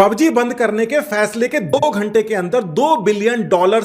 PUBG बंद करने के फैसले के 2 घंटे के अंदर $2 बिलियन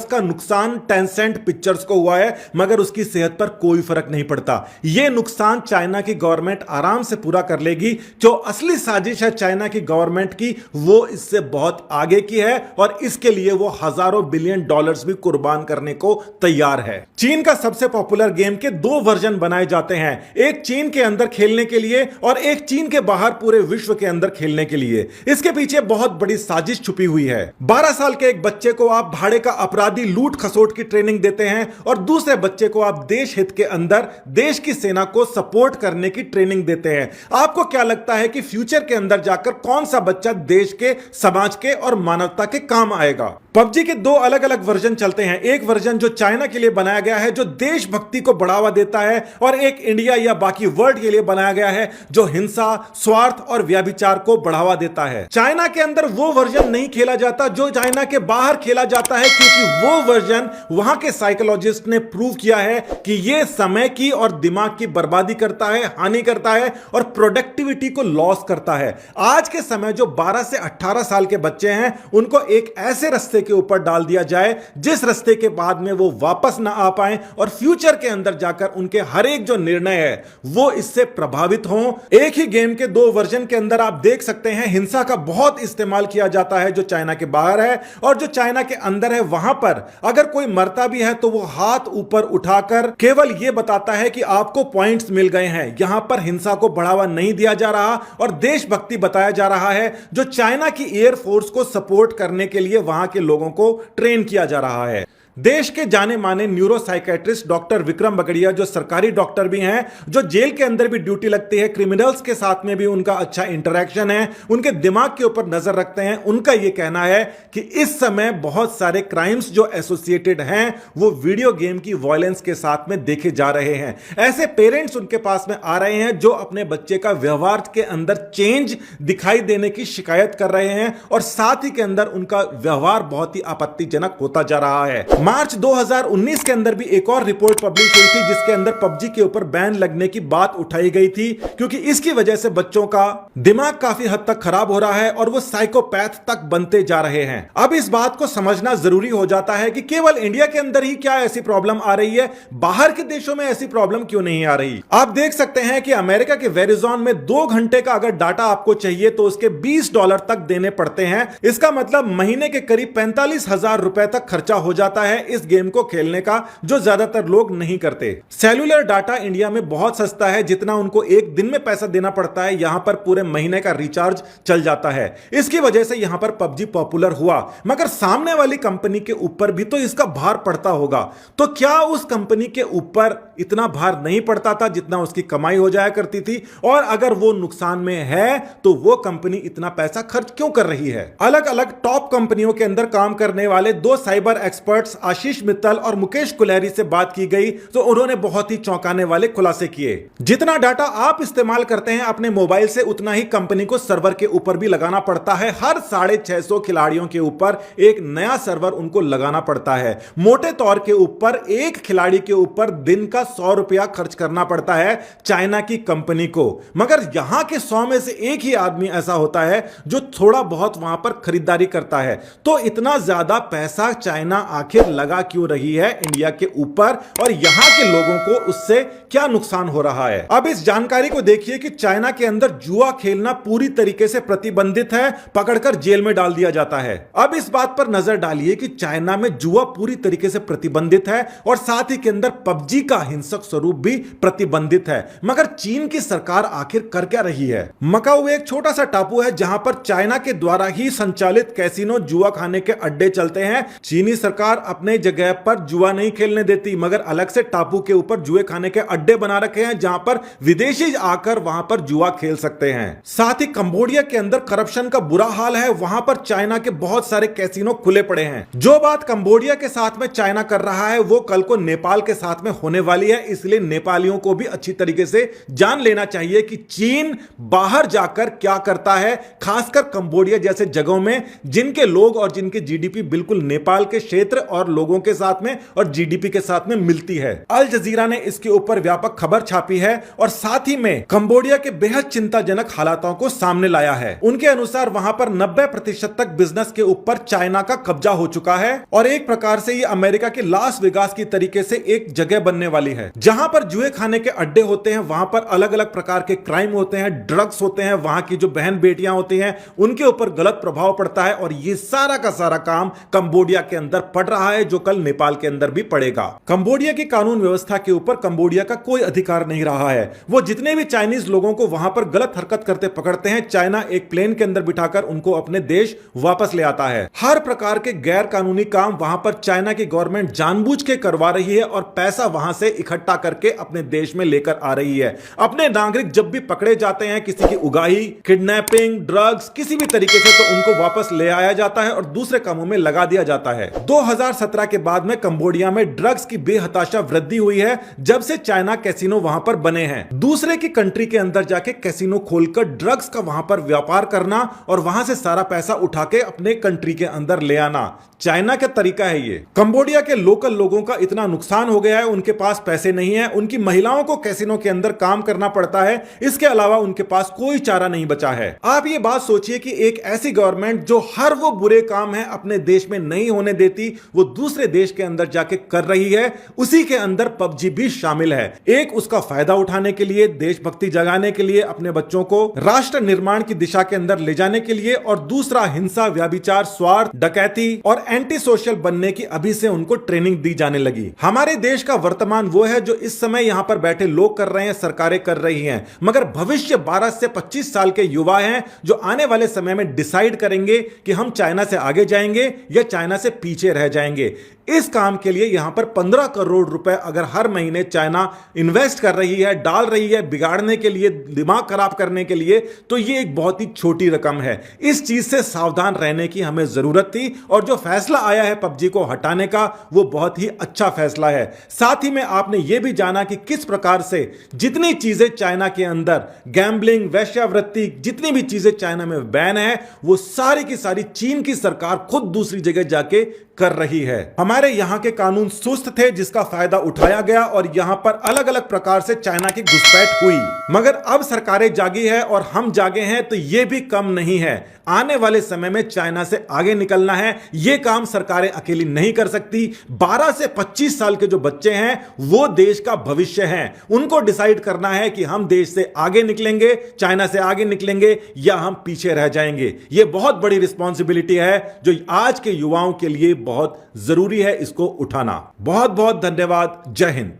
का नुकसान टेंसेंट पिक्चर्स को हुआ है, मगर उसकी सेहत पर कोई फर्क नहीं पड़ता। यह नुकसान चाइना की गवर्नमेंट आराम से पूरा कर लेगी। जो असली साजिश है चाइना की गवर्नमेंट की, वो इससे बहुत आगे की है और इसके लिए वो हजारों बिलियन डॉलर्स भी कुर्बान करने को तैयार है। चीन का सबसे पॉपुलर गेम के 2 वर्जन बनाए जाते हैं, एक चीन के अंदर खेलने के लिए और एक चीन के बाहर पूरे विश्व के अंदर खेलने के लिए। इसके पीछे बहुत बड़ी साजिश छुपी हुई है। 12 साल के एक बच्चे को आप भाड़े का अपराधी लूट खसोट की ट्रेनिंग देते हैं और दूसरे बच्चे को आप देश हित के अंदर देश की सेना को सपोर्ट करने की ट्रेनिंग देते हैं। आपको क्या लगता है कि फ्यूचर के अंदर जाकर कौन सा बच्चा देश के, समाज के और मानवता के काम आएगा? पबजी के 2 अलग अलग वर्जन चलते हैं। एक वर्जन जो चाइना के लिए बनाया गया है, जो देशभक्ति को बढ़ावा देता है, और एक इंडिया या बाकी वर्ल्ड के लिए बनाया गया है, जो हिंसा, स्वार्थ और व्यभिचार को बढ़ावा देता है। चाइना के अंदर वो वर्जन नहीं खेला जाता जो चाइना के बाहर खेला जाता है, क्योंकि वो वर्जन वहां के साइकोलॉजिस्ट ने प्रूव किया है कि यह समय की और दिमाग की बर्बादी करता है, हानि करता है और प्रोडक्टिविटी को लॉस करता है। आज के समय जो 12 से 18 साल के बच्चे हैं, उनको एक ऐसे रास्ते के ऊपर डाल दिया जाए जिस रास्ते के बाद में वो वापस ना आ पाए और फ्यूचर के अंदर जाकर उनके हर एक जो निर्णय है वो इससे प्रभावित हों। एक ही गेम के 2 वर्जन के अंदर आप देख सकते हैं हिंसा का बहुत इस्तेमाल किया जाता है जो चाइना के बाहर है, और जो चाइना के अंदर है वहां पर अगर कोई मरता भी है तो वो हाथ ऊपर उठाकर केवल यह बताता है कि आपको पॉइंट्स मिल गए हैं। यहां पर हिंसा को बढ़ावा नहीं दिया जा रहा और देशभक्ति बताया जा रहा है, जो चाइना की एयरफोर्स को सपोर्ट करने के लिए वहां के लोगों को ट्रेन किया जा रहा है। देश के जाने माने neuro psychiatrist doctor Vikram Bagadia, जो सरकारी डॉक्टर भी हैं, जो जेल के अंदर भी ड्यूटी लगती है, क्रिमिनल्स के साथ में भी उनका अच्छा इंटरेक्शन है, उनके दिमाग के ऊपर नजर रखते हैं, उनका यह कहना है कि इस समय बहुत सारे क्राइम्स जो एसोसिएटेड हैं वो वीडियो गेम की वायलेंस के साथ में देखे जा रहे हैं। ऐसे पेरेंट्स उनके पास में आ रहे हैं जो अपने बच्चे का व्यवहार के अंदर चेंज दिखाई देने की शिकायत कर रहे हैं और साथ ही के अंदर उनका व्यवहार बहुत ही आपत्तिजनक होता जा रहा है। मार्च 2019 के अंदर भी एक और रिपोर्ट पब्लिश हुई थी जिसके अंदर पबजी के ऊपर बैन लगने की बात उठाई गई थी, क्योंकि इसकी वजह से बच्चों का दिमाग काफी हद तक खराब हो रहा है और वो साइकोपैथ तक बनते जा रहे हैं। अब इस बात को समझना जरूरी हो जाता है कि केवल इंडिया के अंदर ही क्या ऐसी प्रॉब्लम आ रही है, बाहर के देशों में ऐसी प्रॉब्लम क्यों नहीं आ रही? आप देख सकते हैं कि अमेरिका के वेरिजोन में 2 घंटे का अगर डाटा आपको चाहिए तो उसके $20 तक देने पड़ते हैं। इसका मतलब महीने के करीब 45,000 रुपए तक खर्चा हो जाता है इस गेम को खेलने का, जो ज्यादातर लोग नहीं करते। सेल्यूलर डाटा इंडिया में बहुत सस्ता है, जितना उनको एक दिन में पैसा देना पड़ता है यहां पर पूरे महीने का रिचार्ज चल जाता है। इसकी वजह से यहां पर पबजी पॉपुलर हुआ, मगर सामने वाली कंपनी के ऊपर भी तो इसका भार पड़ता होगा। तो क्या उस कंपनी के ऊपर इतना भार नहीं पड़ता था जितना उसकी कमाई हो जाया करती थी? और अगर वो नुकसान में है तो वो कंपनी इतना पैसा खर्च क्यों कर रही है? अलग अलग टॉप कंपनियों के अंदर काम करने वाले 2 साइबर एक्सपर्ट्स आशीष मित्तल और मुकेश कुलहरी से बात की गई तो उन्होंने बहुत ही चौंकाने वाले खुलासे किए। जितना डाटा आप इस्तेमाल करते हैं अपने मोबाइल से, उतना ही कंपनी को सर्वर के ऊपर भी लगाना पड़ता है। हर 650 खिलाड़ियों के ऊपर एक नया सर्वर उनको लगाना पड़ता है। मोटे तौर के ऊपर एक खिलाड़ी के ऊपर दिन का ₹100 खर्च करना पड़ता है चाइना की कंपनी को, मगर यहां के 100 में से एक ही आदमी ऐसा होता है जो थोड़ा बहुत वहां पर खरीदारी करता है। तो इतना ज्यादा पैसा चाइना आखिर लगा क्यों रही है इंडिया के ऊपर, और यहां के लोगों को उससे क्या नुकसान हो रहा है? अब इस जानकारी को देखिए कि चाइना के अंदर जुआ खेलना पूरी तरीके से प्रतिबंधित है, पकड़कर जेल में डाल दिया जाता है। अब इस बात पर नजर डालिए कि चाइना में जुआ पूरी तरीके से प्रतिबंधित है और साथ ही के अंदर पबजी का हिंसक स्वरूप भी प्रतिबंधित है, मगर चीन की सरकार आखिर कर क्या रही है? मकाऊ एक छोटा सा टापू है जहां पर चाइना के द्वारा ही संचालित कैसीनो, जुआ खाने के अड्डे चलते हैं। चीनी सरकार अपने जगह पर जुआ नहीं खेलने देती, मगर अलग से टापू के ऊपर जुए खाने के अड्डे बना रखे हैं जहां पर विदेशी आकर वहां पर जुआ खेल सकते हैं। साथ ही कंबोडिया के अंदर करप्शन का बुरा हाल है, वहां पर चाइना के बहुत सारे कैसीनो खुले पड़े हैं। जो बात कंबोडिया के साथ में चाइना कर रहा है वो कल को नेपाल के साथ में होने वाली है, इसलिए नेपालियों को भी अच्छी तरीके से जान लेना चाहिए कि चीन बाहर जाकर क्या करता है, खासकर कंबोडिया जैसे जगहों में जिनके लोग और जिनके जीडीपी बिल्कुल नेपाल के क्षेत्र और और लोगों के साथ में और जीडीपी के साथ में मिलती है। अल जजीरा ने इसके ऊपर व्यापक खबर छापी है और साथ ही में कंबोडिया के बेहद चिंताजनक हालातों को सामने लाया है। उनके अनुसार वहां पर 90% तक बिजनेस के ऊपर चाइना का कब्जा हो चुका है और एक प्रकार से ये अमेरिका के लास वेगास की तरीके से एक जगह बनने वाली है, जहां पर जुए खाने के अड्डे होते हैं, वहां पर अलग अलग प्रकार के क्राइम होते हैं, ड्रग्स होते हैं, वहां की जो बहन बेटियां होती हैं उनके ऊपर गलत प्रभाव पड़ता है और ये सारा का सारा काम कंबोडिया के अंदर पड़ रहा है, जो कल नेपाल के अंदर भी पड़ेगा। कंबोडिया की कानून व्यवस्था के ऊपर कंबोडिया का कोई अधिकार नहीं रहा है। वो जितने भी चाइनीज लोगों को वहां पर गलत हरकत करते पकड़ते हैं, चाइना एक प्लेन के अंदर बिठाकर उनको अपने देश वापस ले आता है। हर प्रकार के गैर कानूनी काम वहां पर चाइना की गवर्नमेंट जानबूझ के करवा रही है और पैसा वहां से इकट्ठा करके अपने देश में लेकर आ रही है। अपने नागरिक जब भी पकड़े जाते हैं किसी की उगाही, किडनैपिंग, ड्रग्स, किसी भी तरीके से, तो उनको वापस ले आया जाता है और दूसरे कामों में लगा दिया जाता है। 2017 के बाद में कंबोडिया में ड्रग्स की बेहताशा वृद्धि हुई है, जब से चाइना कैसीनो वहां पर बने हैं। दूसरे की कंट्री के अंदर जाके कैसीनो खोलकर ड्रग्स का वहां पर व्यापार करना और वहां से सारा पैसा उठा के अपने कंट्री के अंदर ले आना, चाइना का तरीका है ये। कंबोडिया के लोकल लोगों का इतना नुकसान हो गया है, उनके पास पैसे नहीं है, उनकी महिलाओं को कैसीनो के अंदर काम करना पड़ता है, इसके अलावा उनके पास कोई चारा नहीं बचा है। आप ये बात सोचिए कि एक ऐसी गवर्नमेंट जो हर वो बुरे काम है अपने देश में नहीं होने देती, वो दूसरे देश के अंदर जाके कर रही है, उसी के अंदर पबजी भी शामिल है। एक उसका फायदा उठाने के लिए, देशभक्ति जगाने के लिए, अपने बच्चों को राष्ट्र निर्माण की दिशा के अंदर ले जाने के लिए, और दूसरा हिंसा, व्यभिचार, स्वार्थ, डकैती और एंटी सोशल बनने की अभी से उनको ट्रेनिंग दी जाने लगी। हमारे देश का वर्तमान वो है जो इस समय यहां पर बैठे लोग कर रहे हैं, सरकारें कर रही हैं, मगर भविष्य 12 से 25 साल के युवा हैं जो आने वाले समय में डिसाइड करेंगे कि हम चाइना से आगे जाएंगे या चाइना से पीछे रह जाएंगे। इस काम के लिए यहां पर 15 करोड़ रुपए अगर हर महीने चाइना इन्वेस्ट कर रही है, डाल रही है, बिगाड़ने के लिए, दिमाग खराब करने के लिए, तो यह एक बहुत ही छोटी रकम है। इस चीज से सावधान रहने की हमें जरूरत थी और जो फैसला आया है पबजी को हटाने का, वो बहुत ही अच्छा फैसला है। साथ ही में आपने यह भी जाना कि किस प्रकार से जितनी चीजें चाइना के अंदर, गैम्बलिंग, वेश्यावृत्ति, जितनी भी चीजें चाइना में बैन है, वो सारी की सारी चीन की सरकार खुद दूसरी जगह जाके कर रही है। हमारे यहां के कानून सुस्त थे, जिसका फायदा उठाया गया और यहां पर अलग अलग प्रकार से चाइना की घुसपैठ हुई, मगर अब सरकारें जागी है और हम जागे हैं, तो यह भी कम नहीं है। आने वाले समय में चाइना से आगे निकलना है, यह काम सरकारें अकेली नहीं कर सकती। 12 से 25 साल के जो बच्चे हैं वो देश का भविष्य हैं, उनको डिसाइड करना है कि हम देश से आगे निकलेंगे, चाइना से आगे निकलेंगे या हम पीछे रह जाएंगे। यह बहुत बड़ी रिस्पॉन्सिबिलिटी है जो आज के युवाओं के लिए बहुत जरूरी है इसको उठाना। बहुत बहुत धन्यवाद। जय हिंद।